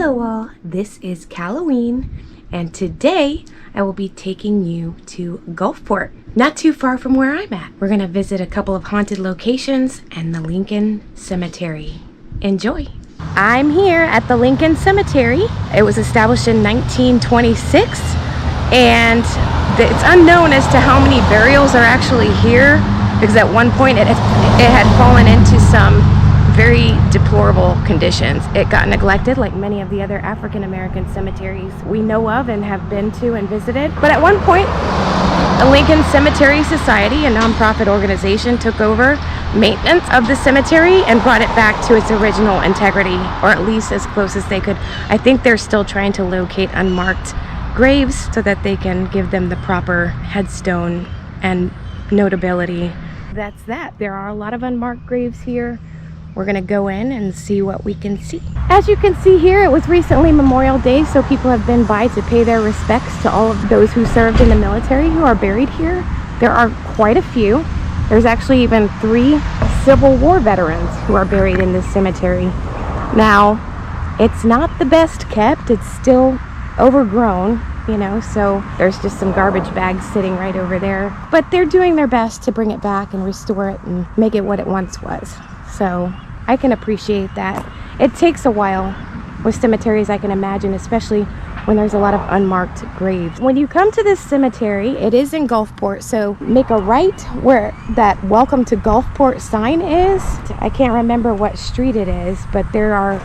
Hello all, this is Halloween, and today I will be taking you to GulfPort, not too far from where I'm at. We're gonna visit a couple of haunted locations and the Lincoln Cemetery. Enjoy! I'm here at the Lincoln Cemetery. It was established in 1926, and it's unknown as to how many burials are actually here, because at one point it had fallen into some very deplorable conditions. It got neglected like many of the other African American cemeteries we know of and have been to and visited. But at one point, the Lincoln Cemetery Society, a nonprofit organization, took over maintenance of the cemetery and brought it back to its original integrity, or at least as close as they could. I think they're still trying to locate unmarked graves so that they can give them the proper headstone and notability. That's that. There are a lot of unmarked graves here. We're gonna go in and see what we can see. As you can see here, it was recently Memorial Day, so people have been by to pay their respects to all of those who served in the military who are buried here. There are quite a few. There's actually even 3 Civil War veterans who are buried in this cemetery. Now, it's not the best kept. It's still overgrown, you know, so there's just some garbage bags sitting right over there. But they're doing their best to bring it back and restore it and make it what it once was. So I can appreciate that. It takes a while with cemeteries, I can imagine, especially when there's a lot of unmarked graves. When you come to this cemetery, it is in GulfPort, so make a right where that Welcome to GulfPort sign is. I can't remember what street it is, but there are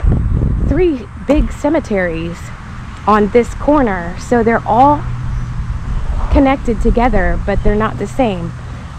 3 big cemeteries on this corner, so they're all connected together, but they're not the same.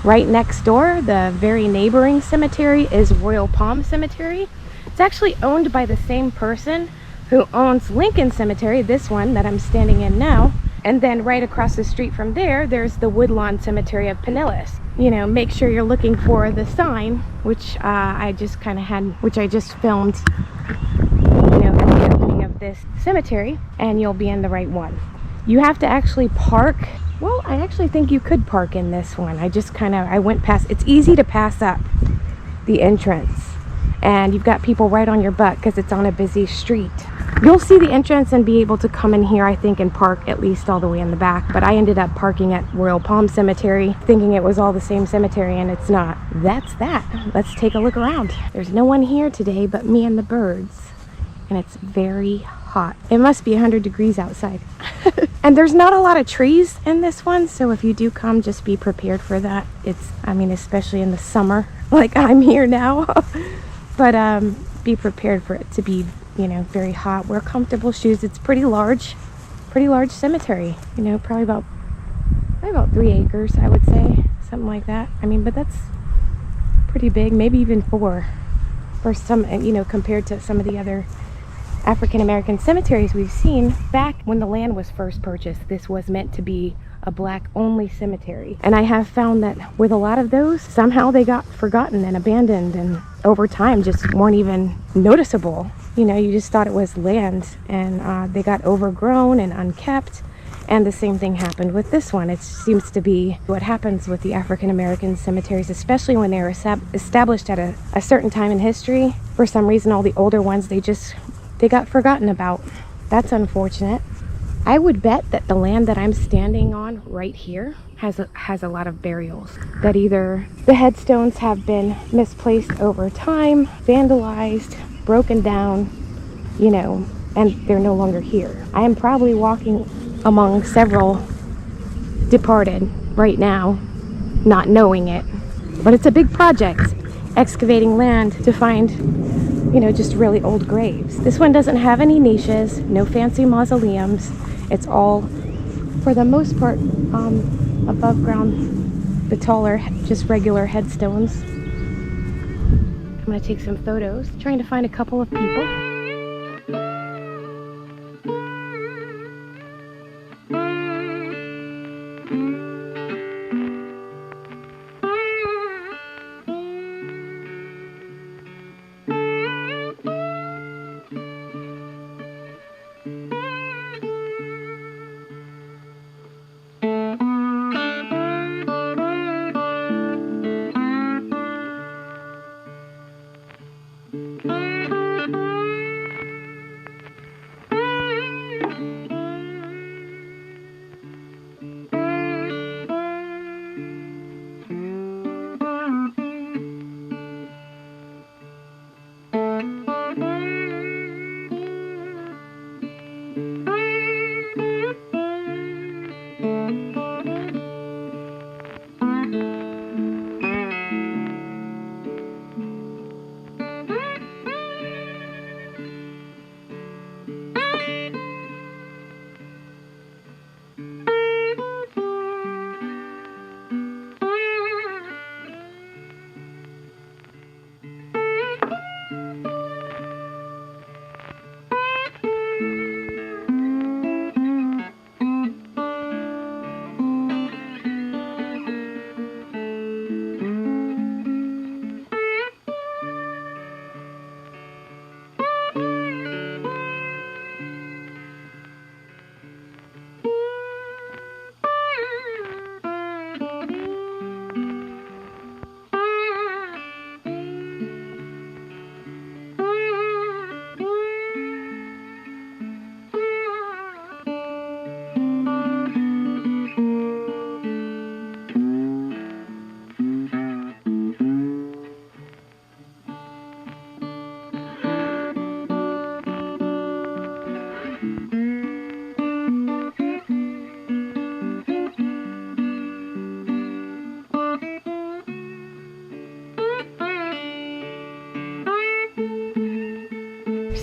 Right next door, the very neighboring cemetery is Royal Palm Cemetery. It's actually owned by the same person who owns Lincoln Cemetery, this one that I'm standing in now. And then right across the street from there, there's the Woodlawn Cemetery of Pinellas. You know, make sure you're looking for the sign, which I just filmed, you know, at the opening of this cemetery, and you'll be in the right one. You have to actually park. Well, I actually think you could park in this one. I went past. It's easy to pass up the entrance, and you've got people right on your butt because it's on a busy street. You'll see the entrance and be able to come in here, I think, and park at least all the way in the back. But I ended up parking at Royal Palm Cemetery, thinking it was all the same cemetery, and it's not. That's that. Let's take a look around. There's no one here today but me and the birds, and it's very hot. It must be 100 degrees outside. And there's not a lot of trees in this one, so if you do come, just be prepared for that. Especially in the summer, like I'm here now. But be prepared for it to be, you know, very hot. Wear comfortable shoes. It's pretty large cemetery. You know, probably about 3 acres, I would say, something like that. But that's pretty big, maybe even 4 for some, you know, compared to some of the other African American cemeteries we've seen. Back when the land was first purchased, this was meant to be a black only cemetery. And I have found that with a lot of those, somehow they got forgotten and abandoned, and over time just weren't even noticeable. You know, you just thought it was land, and they got overgrown and unkept. And the same thing happened with this one. It seems to be what happens with the African American cemeteries, especially when they were established at a certain time in history. For some reason, all the older ones, they got forgotten about. That's unfortunate. I would bet that the land that I'm standing on right here has a lot of burials, that either the headstones have been misplaced over time, vandalized, broken down, you know, and they're no longer here. I am probably walking among several departed right now, not knowing it. But it's a big project, excavating land to find, you know, just really old graves. This one doesn't have any niches, no fancy mausoleums. It's all, for the most part, above ground, the taller, just regular headstones. I'm gonna take some photos, trying to find a couple of people.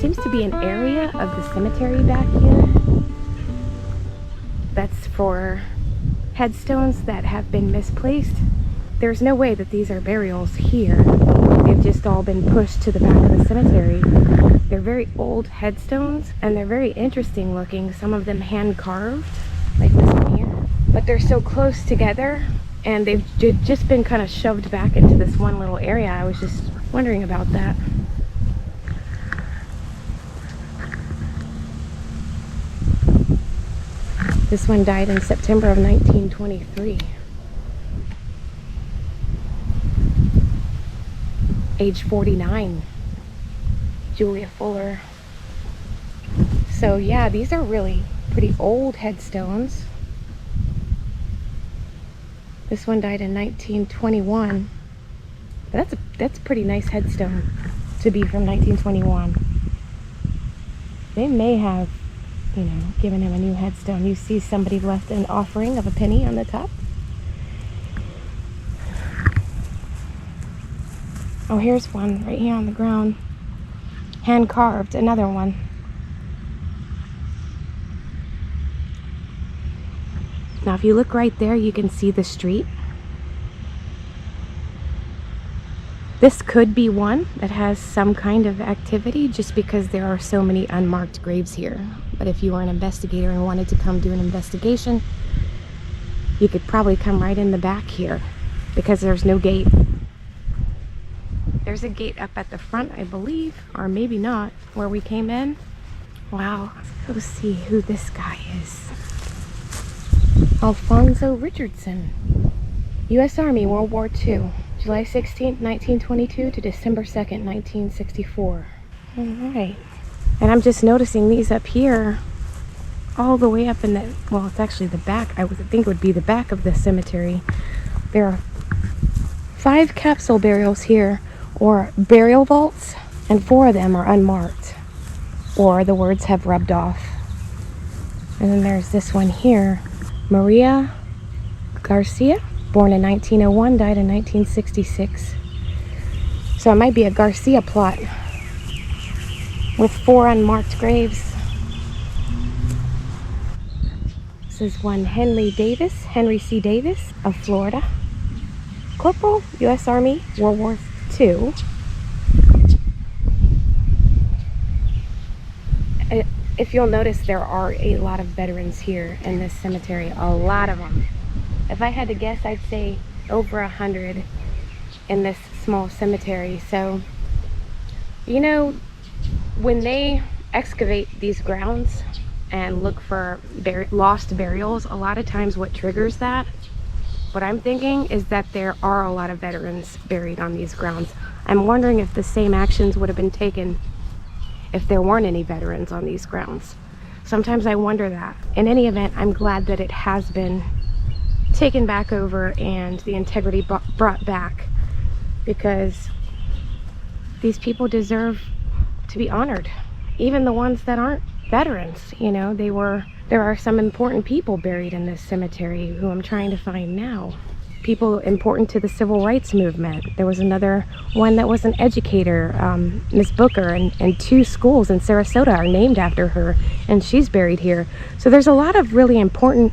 seems to be an area of the cemetery back here that's for headstones that have been misplaced. There's no way that these are burials here. They've just all been pushed to the back of the cemetery. They're very old headstones, and they're very interesting looking. Some of them hand carved, like this one here. But they're so close together, and they've just been kind of shoved back into this one little area. I was just wondering about that. This one died in September of 1923. Age 49. Julia Fuller. So yeah, these are really pretty old headstones. This one died in 1921. But that's a pretty nice headstone to be from 1921. They may have, you know, given him a new headstone. You see somebody left an offering of a penny on the top. Oh, here's one right here on the ground. Hand carved, another one. Now if you look right there, you can see the street. This could be one that has some kind of activity just because there are so many unmarked graves here. But if you were an investigator and wanted to come do an investigation, you could probably come right in the back here because there's no gate. There's a gate up at the front, I believe, or maybe not, where we came in. Wow, let's see who this guy is. Alfonso Richardson, U.S. Army, World War II, July 16th, 1922 to December 2nd, 1964. All right. And I'm just noticing these up here, all the way up in the, well, it's actually the back. I would think it would be the back of the cemetery. There are 5 capsule burials here, or burial vaults, and 4 of them are unmarked, or the words have rubbed off. And then there's this one here, Maria Garcia, born in 1901, died in 1966. So it might be a Garcia plot with 4 unmarked graves. This is one Henry C. Davis of Florida. Corporal, U.S. Army, World War II. If you'll notice, there are a lot of veterans here in this cemetery, a lot of them. If I had to guess, I'd say over 100 in this small cemetery. So, you know, when they excavate these grounds and look for lost burials, a lot of times what triggers that, what I'm thinking is that there are a lot of veterans buried on these grounds. I'm wondering if the same actions would have been taken if there weren't any veterans on these grounds. Sometimes I wonder that. In any event, I'm glad that it has been taken back over and the integrity brought back, because these people deserve to be honored. Even the ones that aren't veterans, you know, there are some important people buried in this cemetery who I'm trying to find now. People important to the civil rights movement. There was another one that was an educator, Miss Booker, and 2 schools in Sarasota are named after her, and she's buried here. So there's a lot of really important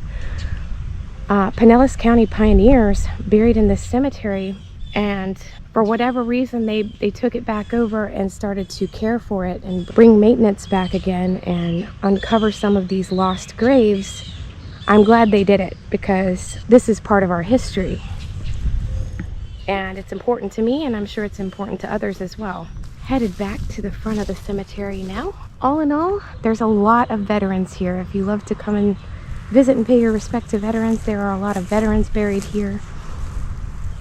Pinellas County pioneers buried in this cemetery, and for whatever reason they took it back over and started to care for it and bring maintenance back again and uncover some of these lost graves. I'm glad they did it, because this is part of our history and it's important to me, and I'm sure it's important to others as well. Headed back to the front of the cemetery now. All in all, there's a lot of veterans here. If you love to come and visit and pay your respect to veterans, there are a lot of veterans buried here.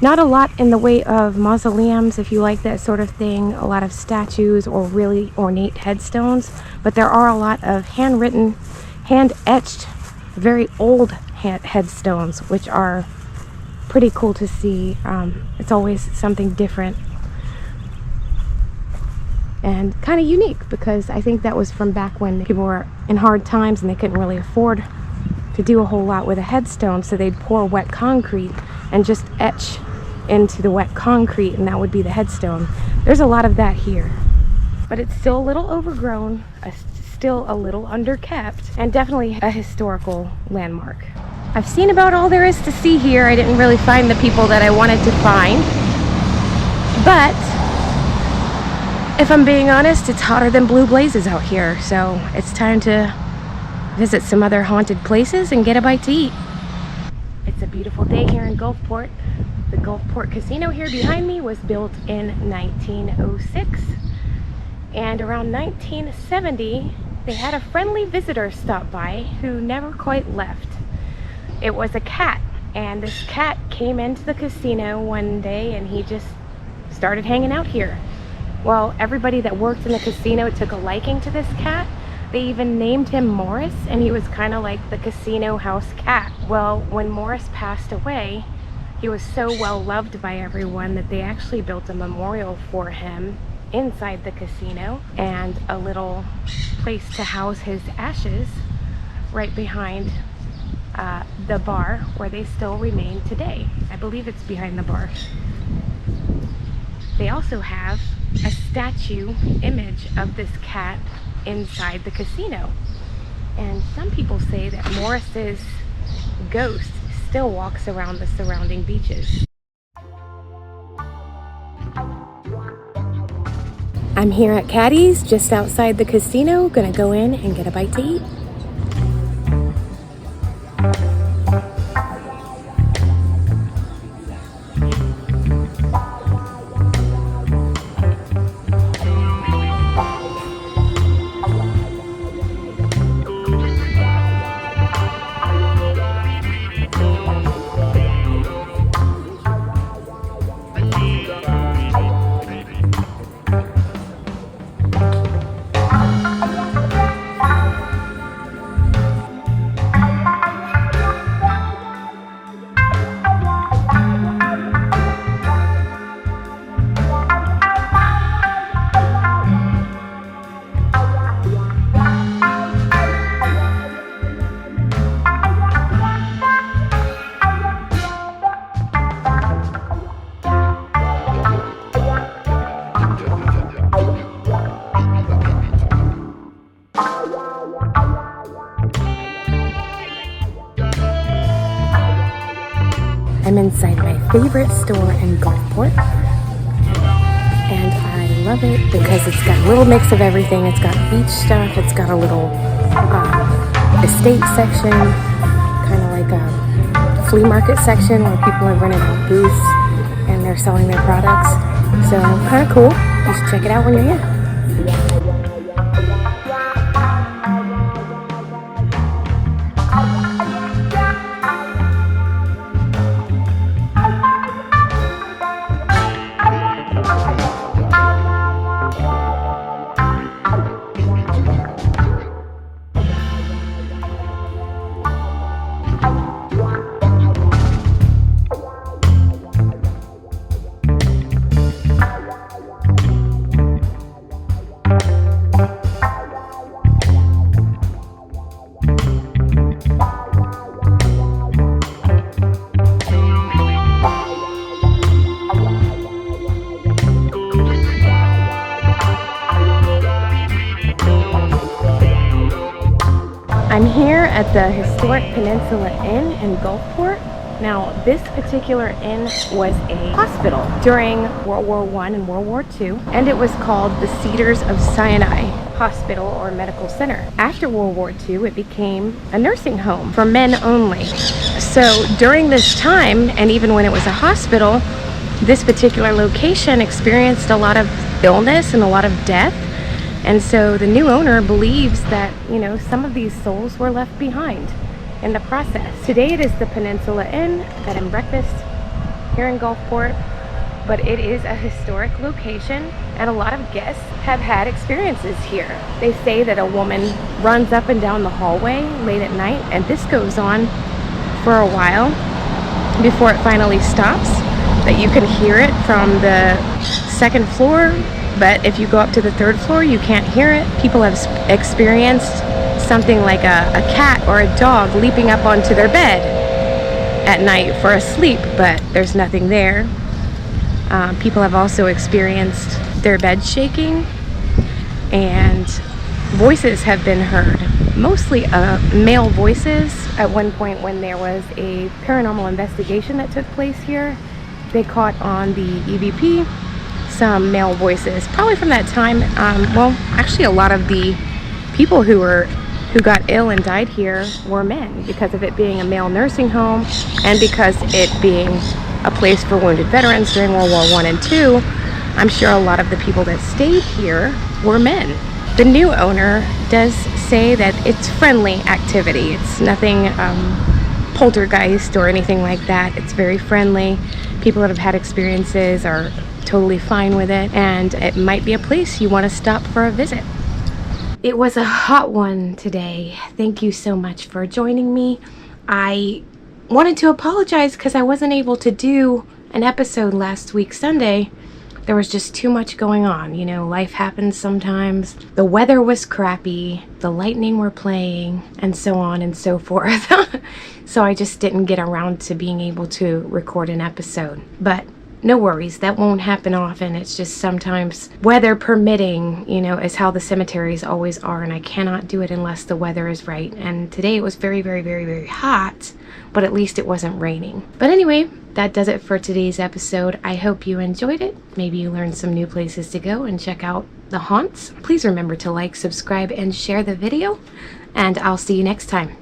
Not a lot in the way of mausoleums, if you like that sort of thing, a lot of statues or really ornate headstones, but there are a lot of handwritten, hand-etched, very old headstones, which are pretty cool to see. It's always something different and kind of unique, because I think that was from back when people were in hard times and they couldn't really afford to do a whole lot with a headstone, so they'd pour wet concrete and just etch into the wet concrete, and that would be the headstone. There's a lot of that here. but it's still a little overgrown, still a little underkept, and definitely a historical landmark. I've seen about all there is to see here. I didn't really find the people that I wanted to find, but if I'm being honest, it's hotter than blue blazes out here, so it's time to visit some other haunted places and get a bite to eat. It's a beautiful day here in Gulfport. The GulfPort Casino here behind me was built in 1906, and around 1970 they had a friendly visitor stop by who never quite left. It was a cat, and this cat came into the casino one day and he just started hanging out here. Well, everybody that worked in the casino took a liking to this cat. They even named him Morris, and he was kind of like the casino house cat. Well, when Morris passed away, he was so well loved by everyone that they actually built a memorial for him inside the casino and a little place to house his ashes right behind the bar where they still remain today. I believe it's behind the bar. They also have a statue image of this cat inside the casino. And some people say that Morris's ghost still walks around the surrounding beaches. I'm here at Caddy's, just outside the casino. Gonna go in and get a bite to eat. I'm inside my favorite store in Gulfport, and I love it because it's got a little mix of everything. It's got beach stuff, it's got a little estate section, kind of like a flea market section where people have rented out booths and they're selling their products. So kind of cool. You should check it out when you're here. I'm here at the historic Peninsula Inn in Gulfport. Now, this particular inn was a hospital during World War I and World War II, and it was called the Cedars of Sinai Hospital or Medical Center. After World War II, it became a nursing home for men only. So during this time, and even when it was a hospital, this particular location experienced a lot of illness and a lot of death. And so the new owner believes that, some of these souls were left behind in the process. Today it is the Peninsula Inn, bed and breakfast here in Gulfport, but it is a historic location and a lot of guests have had experiences here. They say that a woman runs up and down the hallway late at night, and this goes on for a while before it finally stops, that you can hear it from the second floor. But if you go up to the third floor, you can't hear it. People have experienced something like a cat or a dog leaping up onto their bed at night for a sleep, but there's nothing there. People have also experienced their bed shaking, and voices have been heard, mostly male voices. At one point when there was a paranormal investigation that took place here, they caught on the EVP some male voices, probably from that time. Well, actually a lot of the people who got ill and died here were men, because of it being a male nursing home and because it being a place for wounded veterans during World War I and II. I'm sure a lot of the people that stayed here were men. The new owner does say that it's friendly activity. It's nothing poltergeist or anything like that. It's very friendly. People that have had experiences are totally fine with it, and it might be a place you want to stop for a visit. It was a hot one today. Thank you so much for joining me. I wanted to apologize because I wasn't able to do an episode last week Sunday. There was just too much going on. You know, life happens sometimes. The weather was crappy, the lightning were playing, and so on and so forth. So I just didn't get around to being able to record an episode. But no worries, that won't happen often. It's just sometimes weather permitting, you know, is how the cemeteries always are, and I cannot do it unless the weather is right. And today it was very, very, very, very hot, but at least it wasn't raining. But anyway, that does it for today's episode. I hope you enjoyed it. Maybe you learned some new places to go and check out the haunts. Please remember to like, subscribe, and share the video, and I'll see you next time.